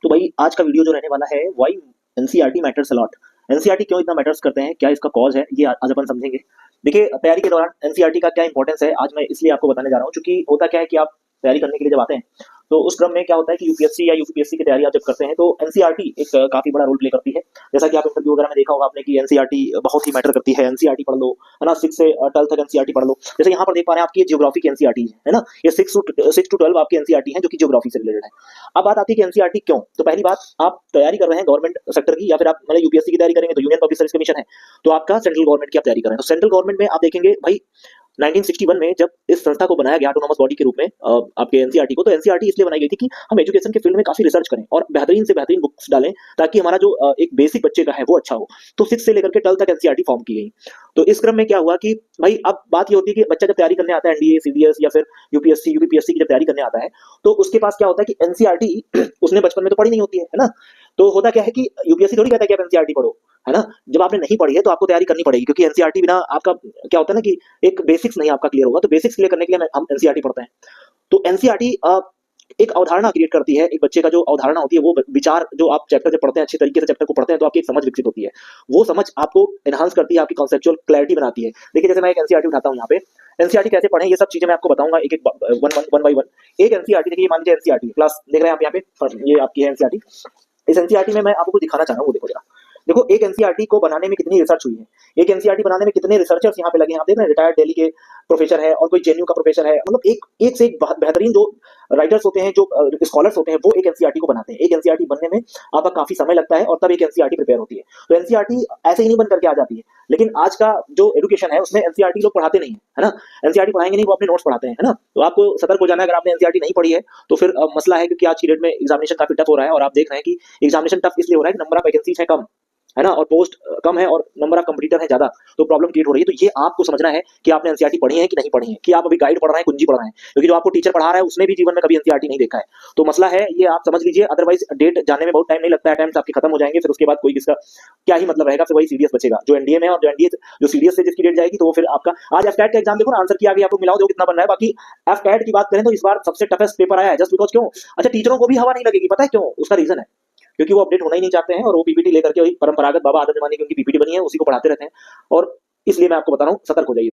तो भाई आज का वीडियो जो रहने वाला है, why NCERT matters a lot. NCERT क्यों इतना मैटर्स करते हैं, क्या इसका कॉज है, ये आज अपन समझेंगे। देखिए, तैयारी के दौरान एनसीईआरटी का क्या इंपॉर्टेंस है, आज मैं इसलिए आपको बताने जा रहा हूँ क्योंकि होता क्या है कि आप तैयारी करने के लिए जब आते हैं तो उस क्रम में क्या होता है कि यूपीएससी या यूपीएससी की तैयारी आप जब करते हैं तो एनसीईआरटी एक काफी बड़ा रोल प्ले करती है। जैसा कि आप इंटरव्यू वगैरह में देखा होगा आपने कि एनसीईआरटी बहुत ही मैटर करती है। एनसीईआरटी पढ़ लो, है ना, 6 से 12 तक एनसीईआरटी पढ़ लो। जैसे यहाँ पर देख पा रहे हैं आपकी जियोग्राफी की एनसीईआरटी है ना, ये 6 to 12 आपकी एनसीईआरटी है जो कि जियोग्राफी से रिलेटेड है। अब बात आती है कि एनसीईआरटी क्यों। तो पहली बात, आप तैयारी कर रहे हैं गवर्नमेंट सेक्टर की, या फिर आप मतलब यूपीएससी की तैयारी करेंगे तो यूनियन पब्लिक सर्विस कमीशन है, तो आपका सेंट्रल गवर्नमेंट की आप तैयारी कर रहे हैं। तो सेंट्रल गवर्नमेंट में आप देखेंगे भाई 1961 में जब इस संस्था को बनाया गया ऑटोनोमस बॉडी के रूप में आपके एनसीईआरटी को, तो एनसीईआरटी इसलिए बनाई गई थी कि हम एजुकेशन के फील्ड में काफी रिसर्च करें और बेहतरीन से बेहतरीन बुक्स डालें ताकि हमारा जो एक बेसिक बच्चे का है वो अच्छा हो। तो 6 से लेकर के 12 तक एनसीईआरटी फॉर्म की गई। तो इस क्रम में क्या हुआ कि भाई अब बात ये होती है कि बच्चा जब तैयारी करने आता है एनडीए सीडीएस या फिर यूपीएससी यूपीपीएससी की जब तैयारी करने आता है तो उसके पास क्या होता है कि एनसीईआरटी उसने बचपन में तो पढ़ी नहीं होती है ना। तो होता क्या है कि यूपीएससी थोड़ी कहता है कि आप एनसीईआरटी पढ़ो, है ना। जब आपने नहीं पढ़ी है तो आपको तैयारी करनी पड़ेगी क्योंकि एनसीईआरटी बिना आपका क्या होता है ना कि एक बेसिक्स नहीं आपका क्लियर होगा। तो बेसिक्स क्लियर करने के लिए हम एनसीईआरटी पढ़ते हैं। तो एनसीईआरटी एक अवधारणा क्रिएट करती है। एक बच्चे का जो अवधारणा होती है, वो विचार, जो आप चैप्टर जब पढ़ते हैं अच्छे तरीके से चैप्टर को पढ़ते हैं तो आपकी एक समझ विकसित होती है। वो समझ आपको एनहांस करती है, आपकी कॉन्सेप्चुअल क्लैरिटी बनाती है। देखिए, जैसे मैं एक एनसीईआरटी उठाता हूँ यहाँ पे, एनसीईआरटी कैसे पढ़ें ये सब चीजें मैं आपको बताऊंगा एक एक वन बाय वन। एक एनसीईआरटी, देखिए मान लीजिए एनसीईआरटी क्लास देख रहे हैं आप यहाँ पे, ये आपकी है एनसीईआरटी। इस एनसीईआरटी में मैं आपको कुछ दिखाना चाह रहा हूँ, वो देखो जरा। देखो, एक एनसीईआरटी को बनाने में कितनी रिसर्च हुई है, एक एनसीईआरटी बनाने में कितने रिसर्चर्स यहाँ पे लगे हैं। आप देख रहे हैं, रिटायर्ड दिल्ली के प्रोफेसर है और कोई जेएनयू का प्रोफेसर है। मतलब एक से एक बेहतरीन जो राइटर्स होते हैं, जो स्कॉलर्स होते हैं, वो एक एनसीईआरटी को बनाते हैं। एक एनसीईआरटी बनने में आपका काफी समय लगता है और तब एक एनसीईआरटी प्रिपेयर होती है। तो एनसीईआरटी ऐसे ही नहीं बन करके आ जाती है। लेकिन आज का जो एजुकेशन है उसमें एनसीईआरटी लोग पढ़ाते नहीं है ना। एनसीईआरटी पढ़ाएंगे नहीं, वो अपने नोट्स पढ़ाते हैं, है ना। तो आपको सतर्क हो जाना है, अगर आपने एनसीईआरटी नहीं पढ़ी है तो फिर मसला है, क्योंकि आज की डेट में एग्जामिनेशन काफी टफ हो रहा है और आप देख रहे हैं कि एग्जामिनेशन टफ इसलिए हो रहा है कि नंबर ऑफ वैकेंसीज है कम, है ना, और पोस्ट कम है और नंबर ऑफ कंपटीटर है ज्यादा। तो प्रॉब्लम क्रिएट हो रही है। तो ये आपको समझना है कि आपने एनसीईआरटी पढ़ी है कि नहीं पढ़ी है, कि आप अभी गाइड पढ़ रहे हैं, कुंजी पढ़ रहे हैं, क्योंकि जो आपको टीचर पढ़ा रहा है उसने भी जीवन में कभी एनसीईआरटी नहीं देखा है। तो मसला है, ये आप समझ लीजिए। अदरवाइज डेट जानने में बहुत टाइम नहीं लगता है, टाइम आपके खत्म हो जाएंगे, फिर उसके बाद कोई किसका क्या ही मतलब रहेगा। फिर वही सीडीएस बचेगा जो एनडीए में है, और जो एनडीए जो सीडीएस से जिसकी डेट जाएगी तो वो फिर आपका आज एफटेट का एग्जाम देखो ना, आंसर की आगे आप लोग मिलाओ, देखो कितना बन रहा है। बाकी एफटेट की बात करें तो इस बार सबसे टफेस्ट पेपर आया है, जस्ट बिकॉज क्यों, अच्छा टीचरों को भी हवा नहीं लगेगी, पता है क्यों, उसका रीजन है क्योंकि वो अपडेट होना ही नहीं चाहते हैं और वो पीपीटी लेकर के वही परंपरागत बाबा आदम जमाने की उनकी पीपीटी बनी है उसी को पढ़ाते रहते हैं। और इसलिए मैं आपको बता रहा हूँ, सतर्क हो जाइए।